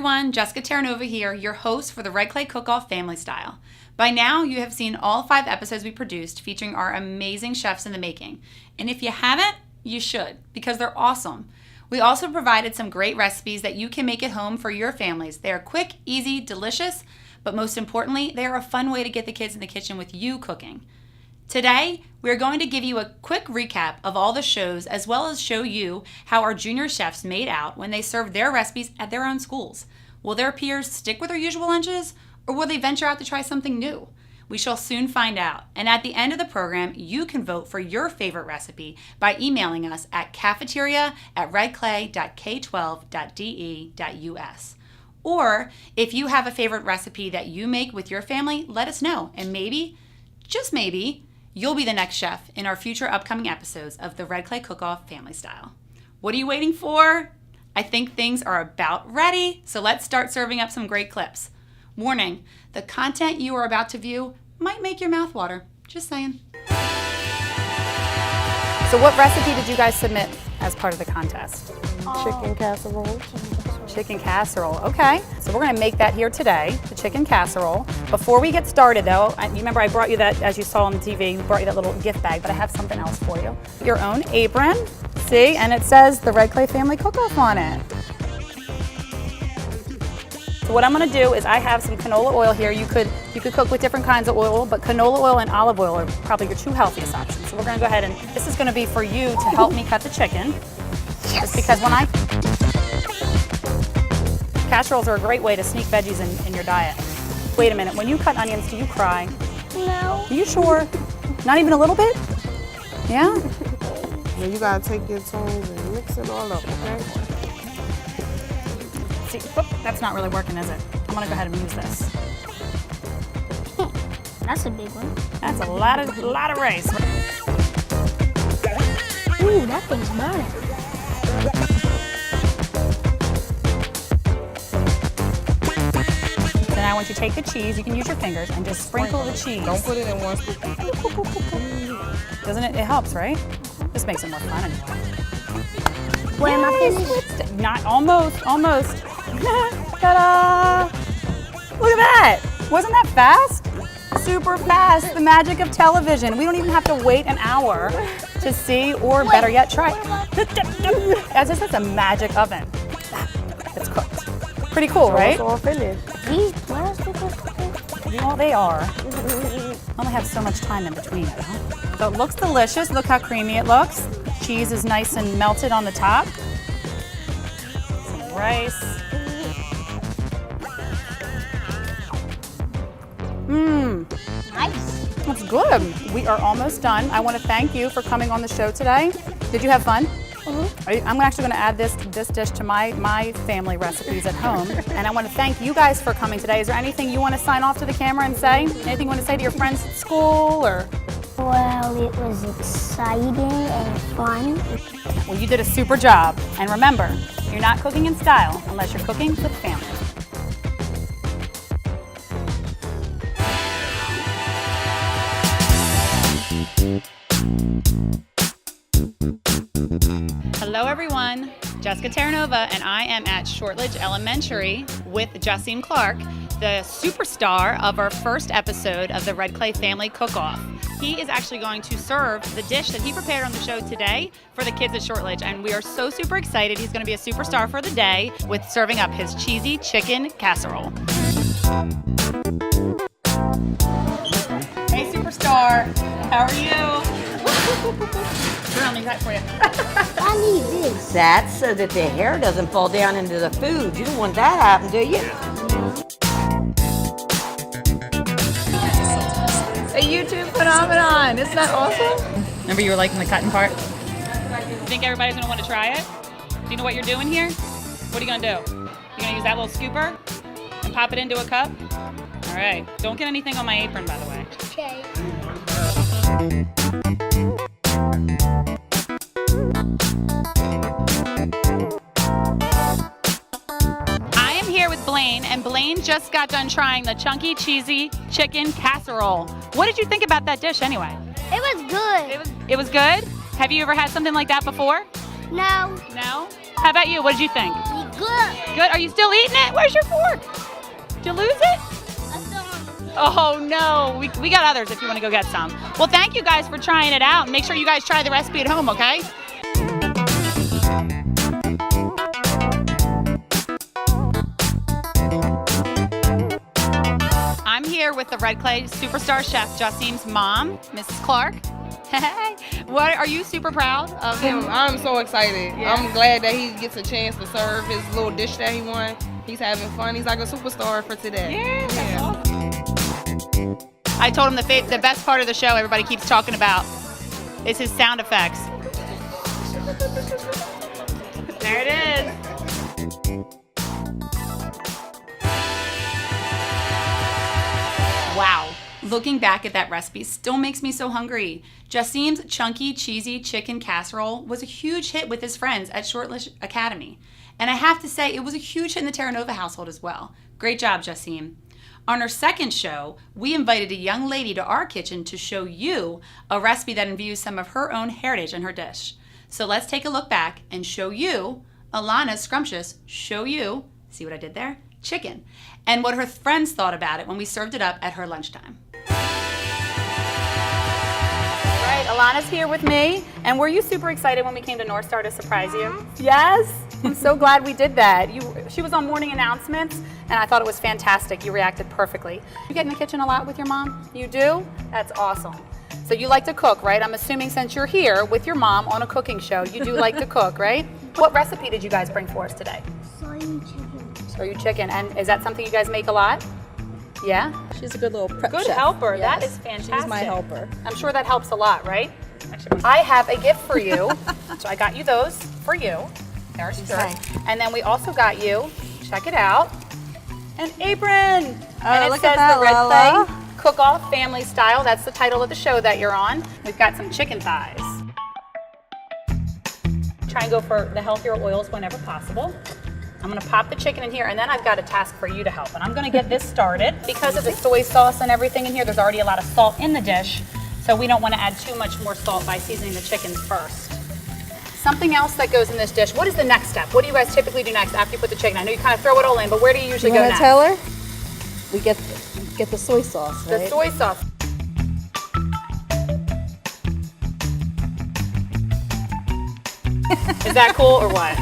everyone, Jessica Terranova here, your host for the Red Clay Cook-Off Family Style. By now, you have seen all 5 episodes we produced featuring our amazing chefs in the making. And if you haven't, you should, because they're awesome. We also provided some great recipes that you can make at home for your families. They are quick, easy, delicious, but most importantly, they are a fun way to get the kids in the kitchen with you cooking. Today, we're going to give you a quick recap of all the shows as well as show you how our junior chefs made out when they served their recipes at their own schools. Will their peers stick with their usual lunches or will they venture out to try something new? We shall soon find out. And at the end of the program, you can vote for your favorite recipe by emailing us at cafeteria@redclay.k12.de.us. Or if you have a favorite recipe that you make with your family, let us know. And maybe, just maybe, you'll be the next chef in our future upcoming episodes of the Red Clay Cook-Off Family Style. What are you waiting for? I think things are about ready, so let's start serving up some great clips. Warning, the content you are about to view might make your mouth water. Just saying. So what recipe did you guys submit as part of the contest? Chicken casserole. Chicken casserole, okay. So we're gonna make that here today, the chicken casserole. Before we get started though, you remember I brought you that, as you saw on the TV, we brought you that little gift bag, but I have something else for you. Your own apron, see, and it says the Red Clay Family Cook-Off on it. So what I'm gonna do is I have some canola oil here. You could cook with different kinds of oil, but canola oil and olive oil are probably your 2 healthiest options. So we're gonna go ahead and, this is gonna be for you to help me cut the chicken. Yes. Just because when casseroles are a great way to sneak veggies in your diet. Wait a minute, when you cut onions, do you cry? No. Are you sure? Not even a little bit? Yeah? Well, you gotta take your tongs and mix it all up, okay? See, that's not really working, is it? I'm gonna go ahead and use this. That's a big one. That's a lot of rice. Ooh, that thing's burning. Now once you take the cheese, you can use your fingers and just sprinkle the cheese. Don't put it in one scoop. Doesn't it? It helps, right? This makes it more fun anyway. Where am I finished? Not almost. Ta-da! Look at that! Wasn't that fast? Super fast. The magic of television. We don't even have to wait an hour to see, or better yet, try. As this is a magic oven. It's cooked. Pretty cool, right? It's all finished. These plastic ones? Well, they are. Only have so much time in between it, huh? So it looks delicious. Look how creamy it looks. Cheese is nice and melted on the top. Some rice. Nice. That's good. We are almost done. I want to thank you for coming on the show today. Did you have fun? I'm actually going to add this dish to my family recipes at home. And I want to thank you guys for coming today. Is there anything you want to sign off to the camera and say? Anything you want to say to your friends at school or? Well, it was exciting and fun. Well, you did a super job. And remember, you're not cooking in style unless you're cooking with family. Hello everyone, Jessica Terranova, and I am at Shortridge Elementary with Justine Clark, the superstar of our first episode of the Red Clay Family Cook-Off. He is actually going to serve the dish that he prepared on the show today for the kids at Shortridge, and we are so super excited. He's going to be a superstar for the day with serving up his cheesy chicken casserole. Hey superstar, how are you? Here, I'll leave that for you. I need this. That's so that the hair doesn't fall down into the food. You don't want that to happen, do you? A YouTube phenomenon. Isn't that awesome? Remember you were liking the cutting part? Think everybody's going to want to try it? Do you know what you're doing here? What are you going to do? You're going to use that little scooper and pop it into a cup? All right. Don't get anything on my apron, by the way. Okay. I am here with Blaine, and Blaine just got done trying the chunky, cheesy chicken casserole. What did you think about that dish anyway? It was good. It was good? Have you ever had something like that before? No. No? How about you? What did you think? Good. Good. Are you still eating it? Where's your fork? Did you lose it? Oh no, we got others if you want to go get some. Well, thank you guys for trying it out. Make sure you guys try the recipe at home, okay? I'm here with the Red Clay superstar chef, Jasim's mom, Mrs. Clark. Hey, what are you super proud of him? I'm so excited. Yeah. I'm glad that he gets a chance to serve his little dish that he won. He's having fun. He's like a superstar for today. Yeah, that's awesome. I told him the best part of the show everybody keeps talking about is his sound effects. There it is. Wow. Looking back at that recipe still makes me so hungry. Jasim's chunky, cheesy chicken casserole was a huge hit with his friends at Shortlish Academy. And I have to say, it was a huge hit in the Terra Nova household as well. Great job, Jasim. On our second show, we invited a young lady to our kitchen to show you a recipe that imbues some of her own heritage in her dish. So let's take a look back and show you Alana's scrumptious Shoyu, see what I did there? Chicken, and what her friends thought about it when we served it up at her lunchtime. Right, Alana's here with me, and were you super excited when we came to North Star to surprise you? Yes? I'm so glad we did that. She was on morning announcements, and I thought it was fantastic. You reacted perfectly. You get in the kitchen a lot with your mom? You do? That's awesome. So you like to cook, right? I'm assuming since you're here with your mom on a cooking show, you do like to cook, right? What recipe did you guys bring for us today? Shoyu chicken. And is that something you guys make a lot? Yeah? She's a good little prep Good chef. helper. Yes. That is fantastic. She's my helper. I'm sure that helps a lot, right? I have a gift for you. So I got you those for you. There's yours. And then we also got you, check it out, an apron. And it look says at that, the Red Lala. Clay Cook-Off Family Style. That's the title of the show that you're on. We've got some chicken thighs. Try and go for the healthier oils whenever possible. I'm gonna pop the chicken in here, and then I've got a task for you to help. And I'm gonna get this started. Because of the soy sauce and everything in here, there's already a lot of salt in the dish, so we don't wanna add too much more salt by seasoning the chickens first. Something else that goes in this dish, what is the next step? What do you guys typically do next after you put the chicken? I know you kind of throw it all in, but where do you usually go next? Tell her? We get the soy sauce, right? The soy sauce. Is that cool or what?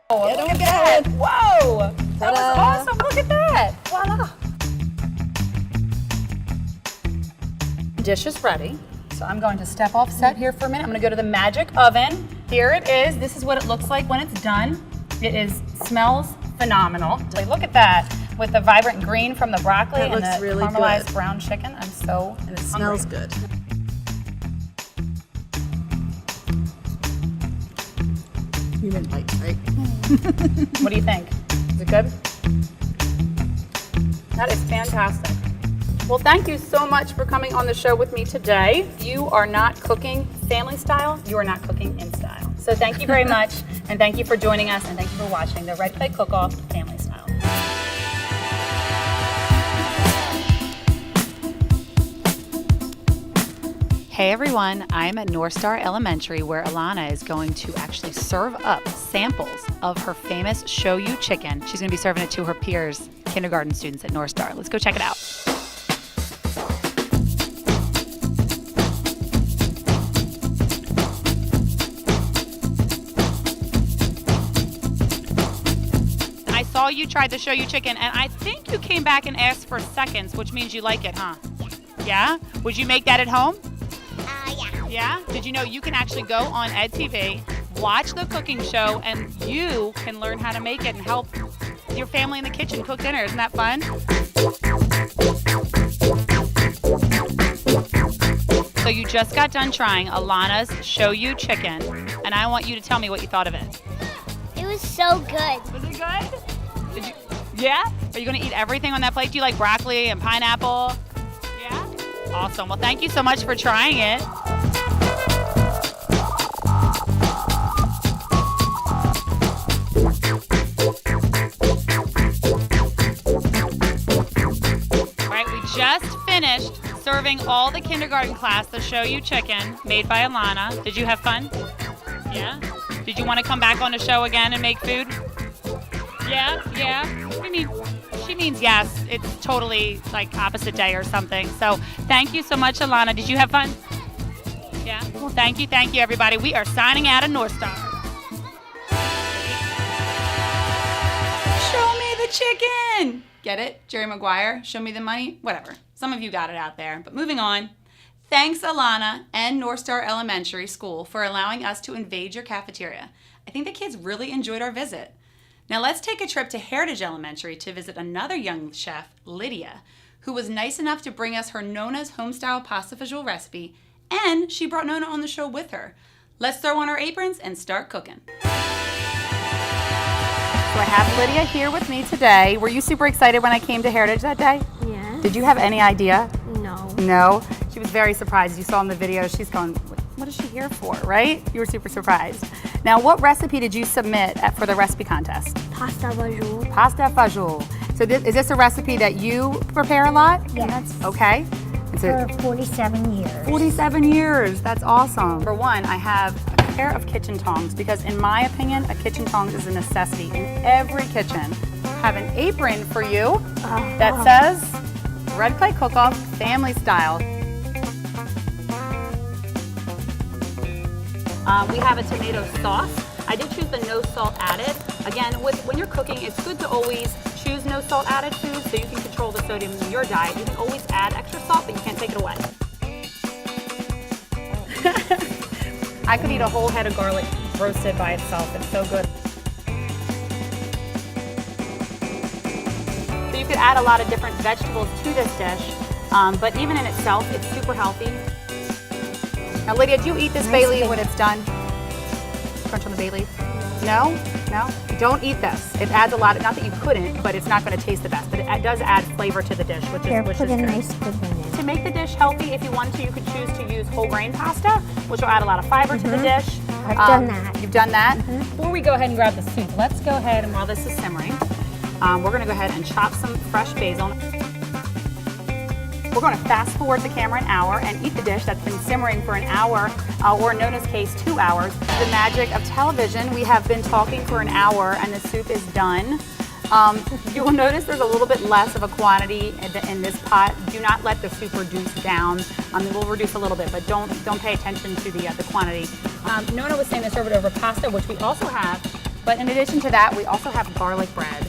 Oh, Get look them at that. going. Whoa! That was Ta-da. awesome. Look at that. Voila. Dish is ready. So I'm going to step off set here for a minute. I'm going to go to the magic oven. Here it is. This is what it looks like when it's done. It smells phenomenal. So look at that with the vibrant green from the broccoli That and looks the really caramelized good. brown chicken. I'm so And it hungry. smells good. You didn't bite, right? What do you think? Is it good? That is fantastic. Well, thank you so much for coming on the show with me today. You are not cooking family style, you are not cooking in style. So thank you very much, and thank you for joining us, and thank you for watching the Red Clay Cook-Off Family Style. Hey everyone, I'm at North Star Elementary where Alana is going to actually serve up samples of her famous Shoyu chicken. She's going to be serving it to her peers, kindergarten students at North Star. Let's go check it out. I saw you tried the Shoyu chicken and I think you came back and asked for seconds, which means you like it, huh? Yeah? Would you make that at home? Yeah. Yeah? Did you know you can actually go on EdTV, watch the cooking show, and you can learn how to make it and help your family in the kitchen cook dinner? Isn't that fun? So you just got done trying Alana's Shoyu chicken, and I want you to tell me what you thought of it. It was so good. Was it good? Did you? Yeah? Are you going to eat everything on that plate? Do you like broccoli and pineapple? Yeah? Awesome. Well, thank you so much for trying it. All right, we just finished serving all the kindergarten class the Shoyu chicken made by Alana. Did you have fun? Yeah? Did you want to come back on the show again and make food? Yeah? She means yes. It's totally like opposite day or something. So thank you so much, Alana. Did you have fun? Yeah? Well, thank you, everybody. We are signing out of North Star. Show me the chicken! Get it? Jerry Maguire, show me the money? Whatever. Some of you got it out there. But moving on. Thanks, Alana and North Star Elementary School, for allowing us to invade your cafeteria. I think the kids really enjoyed our visit. Now let's take a trip to Heritage Elementary to visit another young chef, Lydia, who was nice enough to bring us her Nona's homestyle pasta fazool recipe, and she brought Nona on the show with her. Let's throw on our aprons and start cooking. So I have Lydia here with me today. Were you super excited when I came to Heritage that day? Yeah. Did you have any idea? No. No? She was very surprised. You saw in the video, she's going, what is she here for, right? You were super surprised. Now, what recipe did you submit for the recipe contest? Pasta fazool. Pasta fazool. So is this a recipe that you prepare a lot? Yes. Okay. For 47 years. 47 years. That's awesome. For one, I have a pair of kitchen tongs because in my opinion, a kitchen tongs is a necessity in every kitchen. I have an apron for you that says Red Clay Cook-Off Family Style. We have a tomato sauce. I did choose the no salt added. Again, when you're cooking, it's good to always choose no salt added food so you can control the sodium in your diet. You can always add extra salt, but you can't take it away. I could eat a whole head of garlic roasted by itself. It's so good. So you could add a lot of different vegetables to this dish, but even in itself, it's super healthy. Now, Lydia, do you eat this bay leaf when it's done? Crunch on the bay leaf? No? No? Don't eat this. It adds a lot, not that you couldn't, but it's not going to taste the best. But it does add flavor to the dish, which is Put a good. nice scoop in it. To make the dish healthy, if you wanted to, you could choose to use whole grain pasta, which will add a lot of fiber to the dish. I've done that. You've done that? Before we go ahead and grab the soup, let's go ahead and while this is simmering, we're going to go ahead and chop some fresh basil. We're going to fast forward the camera an hour and eat the dish that's been simmering for an hour, or in Nona's case, 2 hours. The magic of television, we have been talking for an hour and the soup is done. You will notice there's a little bit less of a quantity in this pot. Do not let the soup reduce down. It will reduce a little bit, but don't pay attention to the quantity. Nona was saying to serve it over pasta, which we also have, but in addition to that, we also have garlic bread.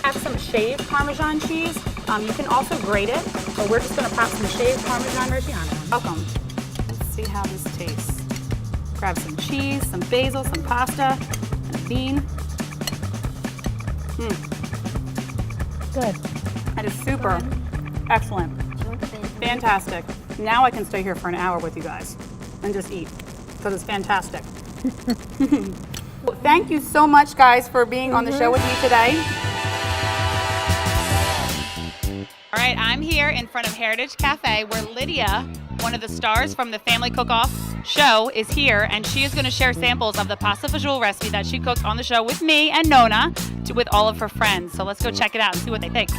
Have some shaved Parmesan cheese. You can also grate it, but we're just going to pop some shaved Parmesan Reggiano. Welcome. Let's see how this tastes. Grab some cheese, some basil, some pasta, and a bean. Good. That is super. Excellent. Fantastic. Now I can stay here for an hour with you guys and just eat because it's fantastic. Thank you so much, guys, for being on the show with me today. All right, I'm here in front of Heritage Cafe where Lydia, one of the stars from the Family Cook-Off show, is here, and she is going to share samples of the pasta fazool recipe that she cooked on the show with me and Nona with all of her friends. So let's go check it out and see what they think.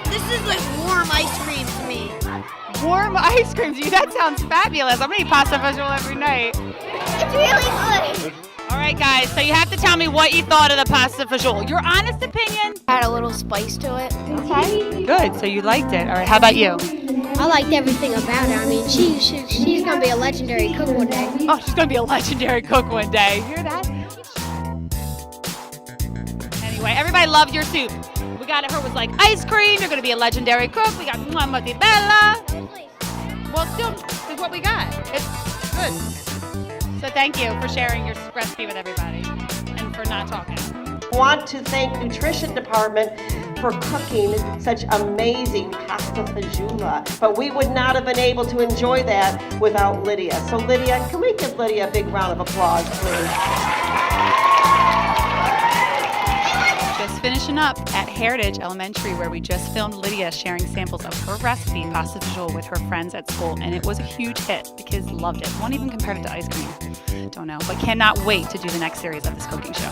This is like warm ice cream to me. Warm ice cream to you? That sounds fabulous. I'm going to eat pasta fazool every night. It's really good. All right, guys, so you have to tell me what you thought of the pasta fazool. Your honest opinion? Had a little spice to it. Okay. Good, so you liked it. All right, how about you? I liked everything about it. I mean, she's gonna be a legendary cook one day. Oh, she's going to be a legendary cook one day. Hear that? Anyway, everybody loved your soup. We got it. Her was like ice cream. You're going to be a legendary cook. We got mozzarella. Well, still, is what we got. It's good. So thank you for sharing your recipe with everybody and for not talking. Want to thank Nutrition Department for cooking such amazing pasta fazool. But we would not have been able to enjoy that without Lydia. So Lydia, can we give Lydia a big round of applause, please? Just finishing up at Heritage Elementary, where we just filmed Lydia sharing samples of her recipe, pasta fazool, with her friends at school, and it was a huge hit. The kids loved it. Won't even compare it to ice cream. Don't know, but cannot wait to do the next series of this cooking show.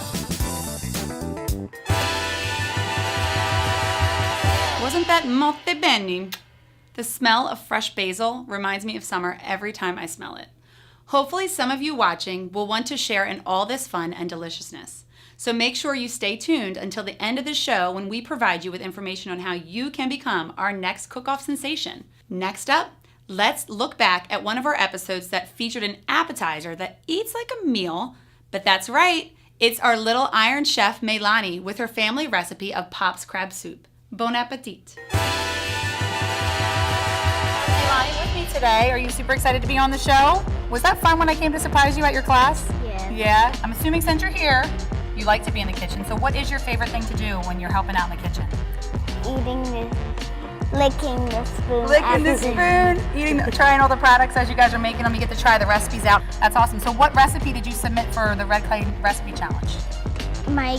Wasn't that molto bene? The smell of fresh basil reminds me of summer every time I smell it. Hopefully some of you watching will want to share in all this fun and deliciousness. So make sure you stay tuned until the end of the show when we provide you with information on how you can become our next cook-off sensation. Next up, let's look back at one of our episodes that featured an appetizer that eats like a meal, but that's right, it's our little Iron Chef Melanie with her family recipe of Pop's crab soup. Bon appetit. Melanie with me today. Are you super excited to be on the show? Was that fun when I came to surprise you at your class? Yeah. Yeah? I'm assuming since you're here, you like to be in the kitchen. So what is your favorite thing to do when you're helping out in the kitchen? Licking the spoon. Licking the spoon, trying all the products as you guys are making them. You get to try the recipes out. That's awesome. So what recipe did you submit for the Red Clay Recipe Challenge? My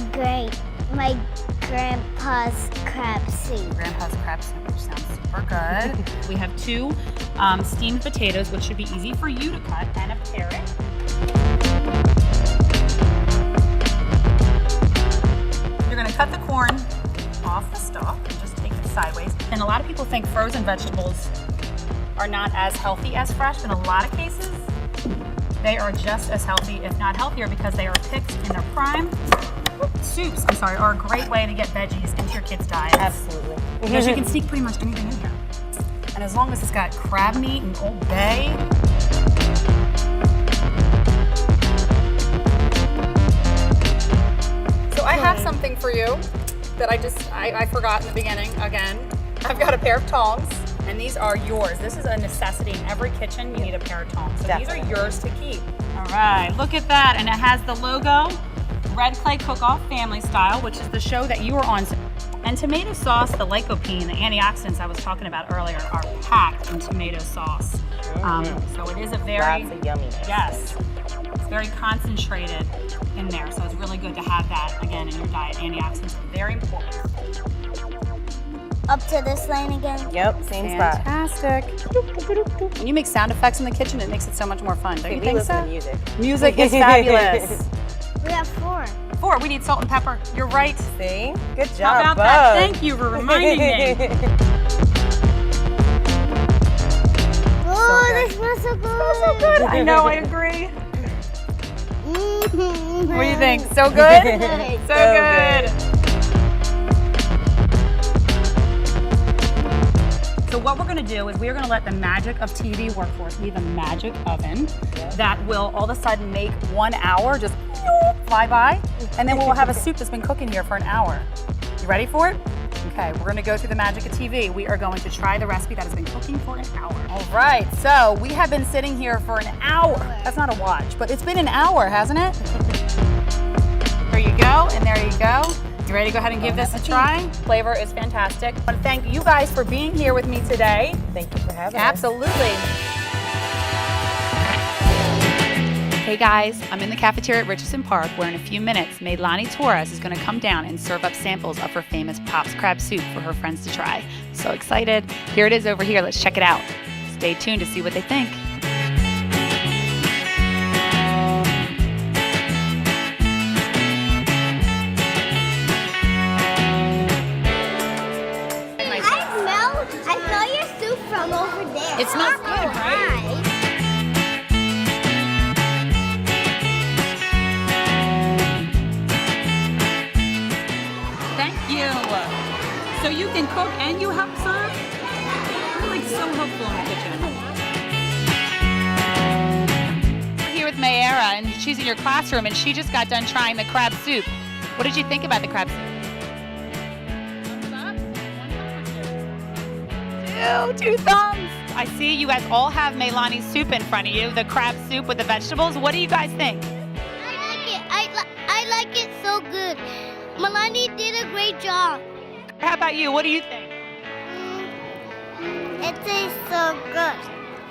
grandpa's crab soup. Grandpa's crab soup, which sounds super good. We have 2 steamed potatoes, which should be easy for you to cut, and a carrot. You're gonna cut the corn off the stalk and just take it sideways. And a lot of people think frozen vegetables are not as healthy as fresh. In a lot of cases, they are just as healthy, if not healthier, because they are picked in their prime. Soups, are a great way to get veggies into your kids' diets. Absolutely. Because you can sneak pretty much anything in here. And as long as it's got crab meat and Old Bay. So I have something for you that I forgot in the beginning again. I've got a pair of tongs, and these are yours. This is a necessity in every kitchen. You need a pair of tongs. So These are yours to keep. All right, look at that. And it has the logo, Red Clay Cook-Off Family Style, which is the show that you were on. And tomato sauce, the lycopene, the antioxidants I was talking about earlier, are packed in tomato sauce. So it is a very, lots of yumminess. Yes, it's very concentrated in there. So it's really good to have that, again, in your diet. Antioxidants are very important. Up to this lane again? Yep, same spot. Fantastic. When you make sound effects in the kitchen, it makes it so much more fun. Don't you think so? We listen to music. Music is fabulous. We have 4. 4, we need salt and pepper. You're right. See? Good job, How about that? Thank you for reminding me. Oh, this smells so good. So good. I know, I agree. What do you think? So good? So good. So what we're going to do is we're going to let the magic of TV work for us. We have a magic oven that will all of a sudden make 1 hour just fly by, and then we'll have a soup that's been cooking here for an hour. You ready for it? Okay, we're going to go through the magic of TV. We are going to try the recipe that has been cooking for an hour. All right, so we have been sitting here for an hour. That's not a watch, but it's been an hour, hasn't it? There you go, and there you go. You ready to go ahead and give this a try? Flavor is fantastic. I want to thank you guys for being here with me today. Thank you for having us. Absolutely. Hey guys, I'm in the cafeteria at Richardson Park where in a few minutes, Melanie Torres is going to come down and serve up samples of her famous Pop's crab soup for her friends to try. So excited. Here it is over here. Let's check it out. Stay tuned to see what they think. I smell your soup from over there. It smells good, right? Thank you. So you can cook and you help serve? You're like so helpful in the kitchen. We're here with Mayara, and she's in your classroom, and she just got done trying the crab soup. What did you think about the crab soup? Thumbs up? 1 thumb or 2? 2 thumbs. I see you guys all have Meilani's soup in front of you, the crab soup with the vegetables. What do you guys think? I like it. I like it so good. Melanie did a great job. How about you? What do you think? It tastes so good.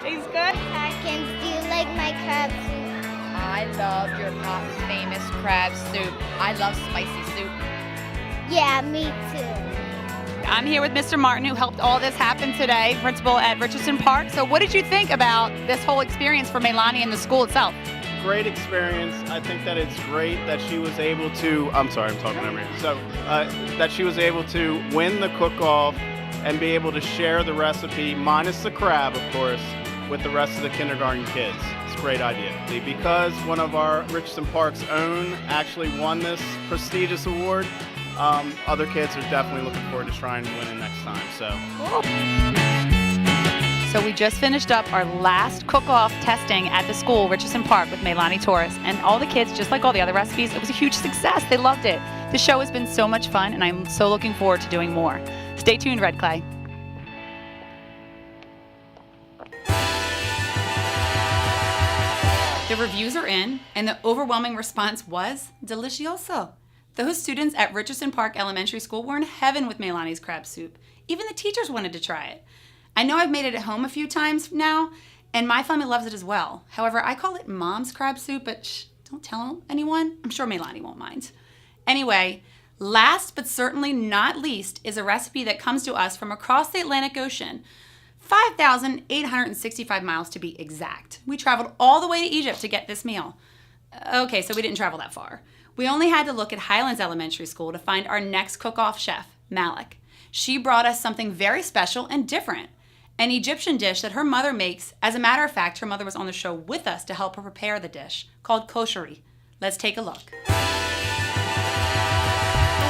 Tastes good? Atkins, do you like my crab soup? I love your Pop's famous crab soup. I love spicy soup. Yeah, me too. I'm here with Mr. Martin, who helped all this happen today, principal at Richardson Park. So what did you think about this whole experience for Meilani and the school itself? Great experience. I think that it's great that she was able to, I'm talking over here. So, that she was able to win the cook-off and be able to share the recipe, minus the crab, of course, with the rest of the kindergarten kids. It's a great idea. Because one of our Richardson Park's own actually won this prestigious award, other kids are definitely looking forward to trying to win it next time. So we just finished up our last cook-off testing at the school, Richardson Park, with Meilani Torres. And all the kids, just like all the other recipes, it was a huge success. They loved it. The show has been so much fun, and I'm so looking forward to doing more. Stay tuned, Red Clay. The reviews are in, and the overwhelming response was delicioso. Those students at Richardson Park Elementary School were in heaven with Meilani's crab soup. Even the teachers wanted to try it. I know I've made it at home a few times now, and my family loves it as well. However, I call it Mom's crab soup, but don't tell anyone. I'm sure Meilani won't mind. Anyway, last but certainly not least is a recipe that comes to us from across the Atlantic Ocean, 5,865 miles to be exact. We traveled all the way to Egypt to get this meal. Okay, so we didn't travel that far. We only had to look at Highlands Elementary School to find our next cook-off chef, Malik. She brought us something very special and different, an Egyptian dish that her mother makes. As a matter of fact, her mother was on the show with us to help her prepare the dish, called Koshary. Let's take a look.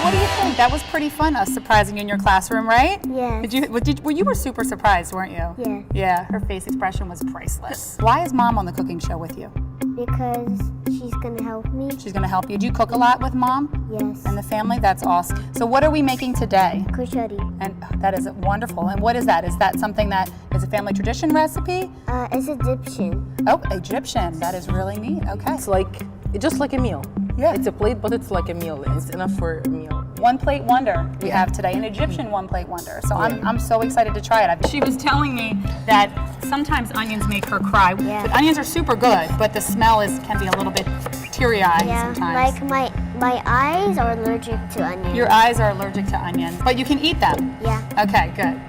What do you think? That was pretty fun, us surprising you in your classroom, right? Yeah. You were super surprised, weren't you? Yeah. Yeah, her face expression was priceless. Why is Mom on the cooking show with you? Because she's gonna help me. She's gonna help you. Do you cook a lot with Mom? Yes. And the family? That's awesome. So what are we making today? Koshary. And that is wonderful. And what is that? Is that something that is a family tradition recipe? It's Egyptian. Oh, Egyptian. That is really neat. Okay. It's just like a meal. Yeah. It's a plate, but it's like a meal. It's enough for a meal. One plate wonder we have today, an Egyptian one plate wonder. So I'm so excited to try it. She was telling me that sometimes onions make her cry. Yeah. But onions are super good, but the smell can be a little bit teary-eyed sometimes. Like my eyes are allergic to onions. Your eyes are allergic to onions, but you can eat them. Yeah. Okay, good.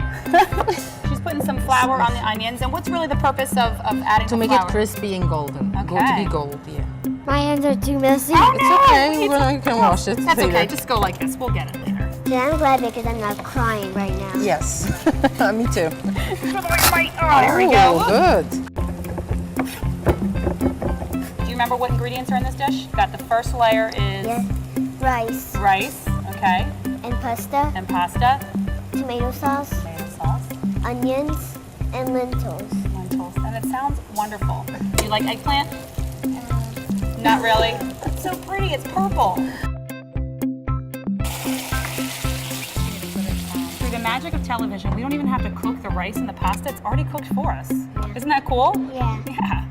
She's putting some flour on the onions, and what's really the purpose of adding To the make flour? it crispy and golden. Okay. To be gold, yeah. My hands are too messy. Oh, It's no! okay, you can wash it That's later. okay, just go like this. We'll get it later. Yeah, I'm glad because I'm not crying right now. Yes, me too. Oh, there we go. Good. Do you remember what ingredients are in this dish? Got the first layer is Yes. Rice rice, okay, and pasta, and pasta, tomato sauce, onions, and lentils. lentils, and it sounds wonderful. Do you like eggplant? Not really. It's so pretty. It's purple. Through the magic of television, we don't even have to cook the rice and the pasta. It's already cooked for us. Isn't that cool? Yeah. Yeah.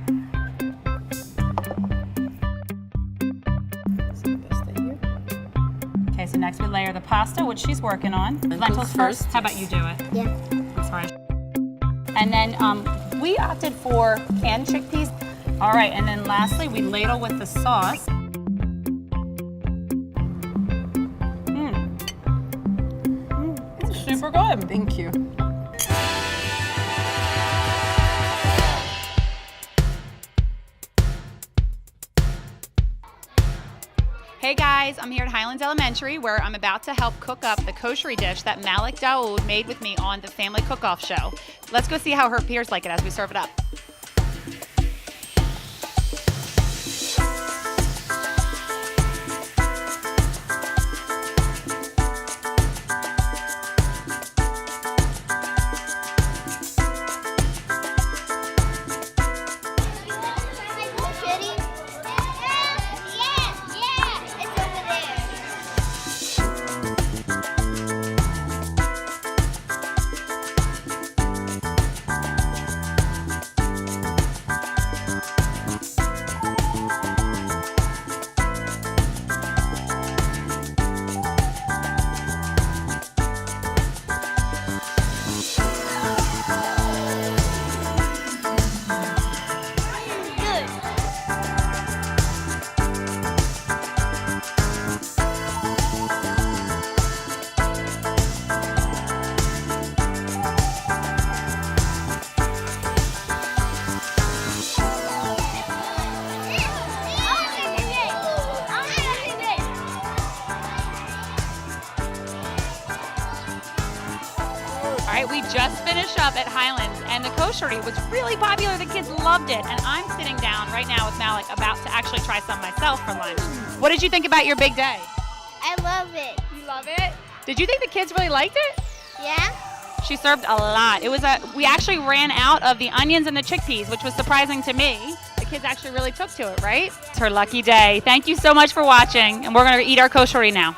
Okay, so next we layer the pasta, which she's working on. Lentils first. How about you do it? Yeah. I'm sorry. And then we opted for canned chickpeas. All right, and then lastly, we ladle with the sauce. It's super good. Thank you. Hey guys, I'm here at Highlands Elementary where I'm about to help cook up the koshary dish that Malik Daoud made with me on the Family Cook-Off show. Let's go see how her peers like it as we serve it up. right, we just finished up at Highlands, and the Koshary was really popular. The kids loved it, and I'm sitting down right now with Malik about to actually try some myself for lunch. What did you think about your big day? I love it. You love it? Did you think the kids really liked it? Yeah? She served a lot. We actually ran out of the onions and the chickpeas, which was surprising to me. The kids actually really took to it, right? It's her lucky day. Thank you so much for watching, and we're going to eat our Koshary now.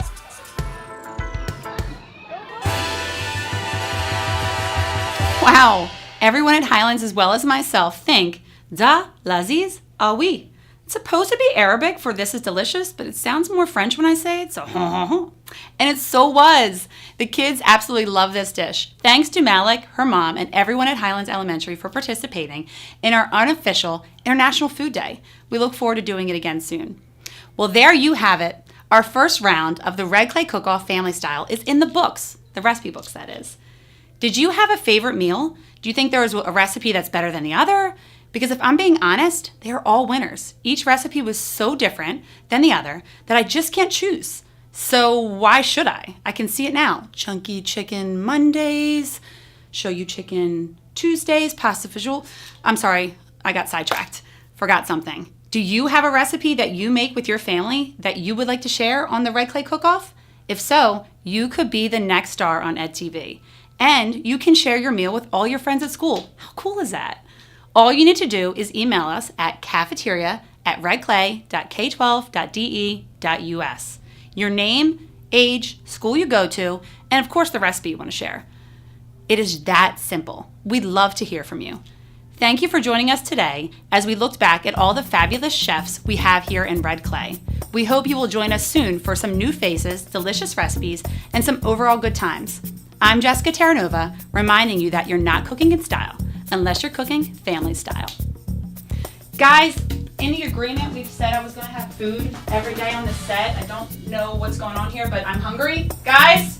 Wow, everyone at Highlands as well as myself think, da laziz ah oui. It's supposed to be Arabic for this is delicious, but it sounds more French when I say it, so and it so was. The kids absolutely love this dish. Thanks to Malik, her mom, and everyone at Highlands Elementary for participating in our unofficial International Food Day. We look forward to doing it again soon. Well, there you have it. Our first round of the Red Clay Cook-Off Family Style is in the books, the recipe books, that is. Did you have a favorite meal? Do you think there was a recipe that's better than the other? Because if I'm being honest, they are all winners. Each recipe was so different than the other that I just can't choose. So why should I? I can see it now. Chunky chicken Mondays, Shoyu chicken Tuesdays, pasta fazool. I'm sorry, I got sidetracked. Forgot something. Do you have a recipe that you make with your family that you would like to share on the Red Clay Cook-Off? If so, you could be the next star on EdTV. And you can share your meal with all your friends at school. How cool is that? All you need to do is email us at cafeteria@redclay.k12.de.us. Your name, age, school you go to, and of course the recipe you want to share. It is that simple. We'd love to hear from you. Thank you for joining us today as we looked back at all the fabulous chefs we have here in Red Clay. We hope you will join us soon for some new faces, delicious recipes, and some overall good times. I'm Jessica Terranova, reminding you that you're not cooking in style unless you're cooking family style. Guys, in the agreement, we've said I was going to have food every day on the set. I don't know what's going on here, but I'm hungry. Guys,